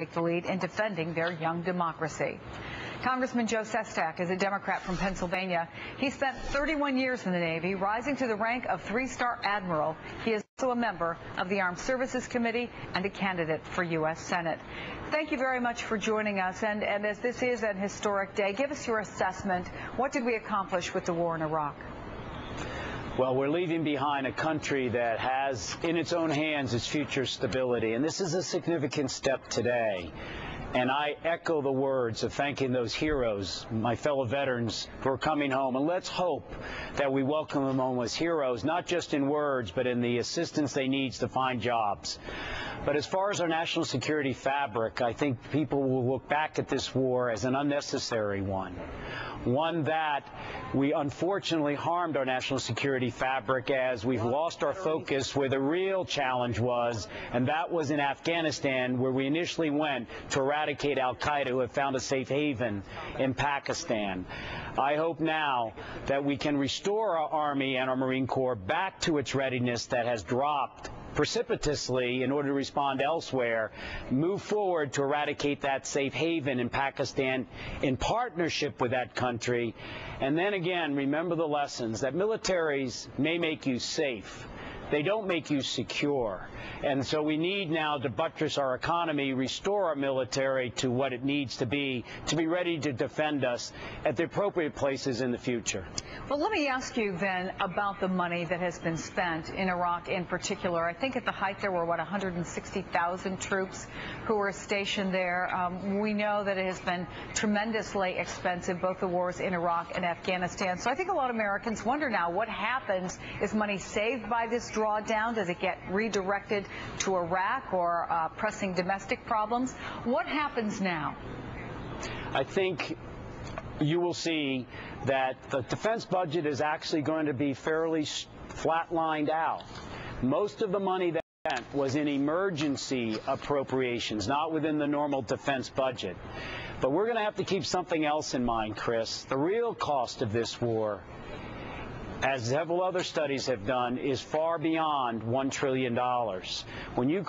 take the lead in defending their young democracy. Congressman Joe Sestak is a Democrat from Pennsylvania. He spent 31 years in the Navy, rising to the rank of three-star admiral. He is also a member of the Armed Services Committee and a candidate for U.S. Senate. Thank you very much for joining us. And as this is an historic day, give us your assessment. What did we accomplish with the war in Iraq? Well, we're leaving behind a country that has in its own hands its future stability, and this is a significant step today. And I echo the words of thanking those heroes, my fellow veterans, who are coming home. And let's hope that we welcome them home as heroes, not just in words, but in the assistance they need to find jobs. But as far as our national security fabric, I think people will look back at this war as an unnecessary one that we unfortunately harmed our national security fabric as we've lost our focus where the real challenge was, and that was in Afghanistan, where we initially went to eradicate al-Qaeda, who have found a safe haven in Pakistan. I hope now that we can restore our Army and our Marine Corps back to its readiness that has dropped precipitously in order to respond elsewhere, move forward to eradicate that safe haven in Pakistan in partnership with that country. And then again, remember the lessons that militaries may make you safe. They don't make you secure. And so we need now to buttress our economy, restore our military to what it needs to be ready to defend us at the appropriate places in the future. Well, let me ask you then about the money that has been spent in Iraq in particular. I think at the height there were, 160,000 troops who were stationed there. We know that it has been tremendously expensive, both the wars in Iraq and Afghanistan. So I think a lot of Americans wonder now what happens. Is money saved by this drawdown? Does it get redirected to Iraq or pressing domestic problems? What happens now? I think you will see that the defense budget is actually going to be fairly flat-lined out. Most of the money that was in emergency appropriations, not within the normal defense budget. But we're going to have to keep something else in mind, Chris. The real cost of this war, as several other studies have done, is far beyond $1 trillion. When you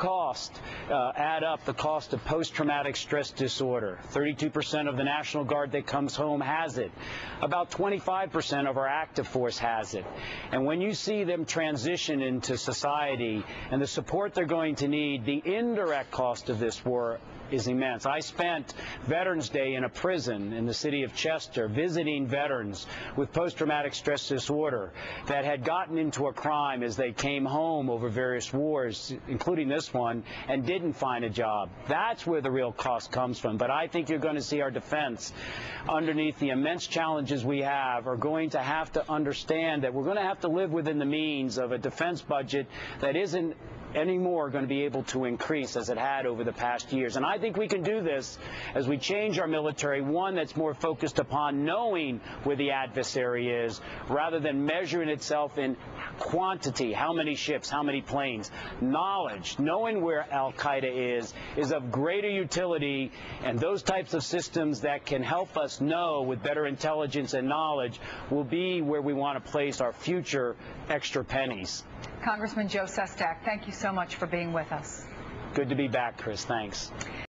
add up the cost of post-traumatic stress disorder, 32% of the National Guard that comes home has it. About 25% of our active force has it. And when you see them transition into society and the support they're going to need, the indirect cost of this war is immense. I spent Veterans Day in a prison in the city of Chester visiting veterans with post-traumatic stress disorder that had gotten into a crime as they came home over various wars, including this one, and didn't find a job. That's where the real cost comes from. But I think you're going to see our defense, underneath the immense challenges we have, are going to have to understand that we're going to have to live within the means of a defense budget that isn't anymore going to be able to increase as it had over the past years. And I think we can do this as we change our military, one that's more focused upon knowing where the adversary is rather than measuring itself in quantity, how many ships, how many planes. Knowledge, knowing where al-Qaeda is of greater utility, and those types of systems that can help us know with better intelligence and knowledge will be where we want to place our future extra pennies. Congressman Joe Sestak, thank you so much for being with us. Good to be back, Chris. Thanks.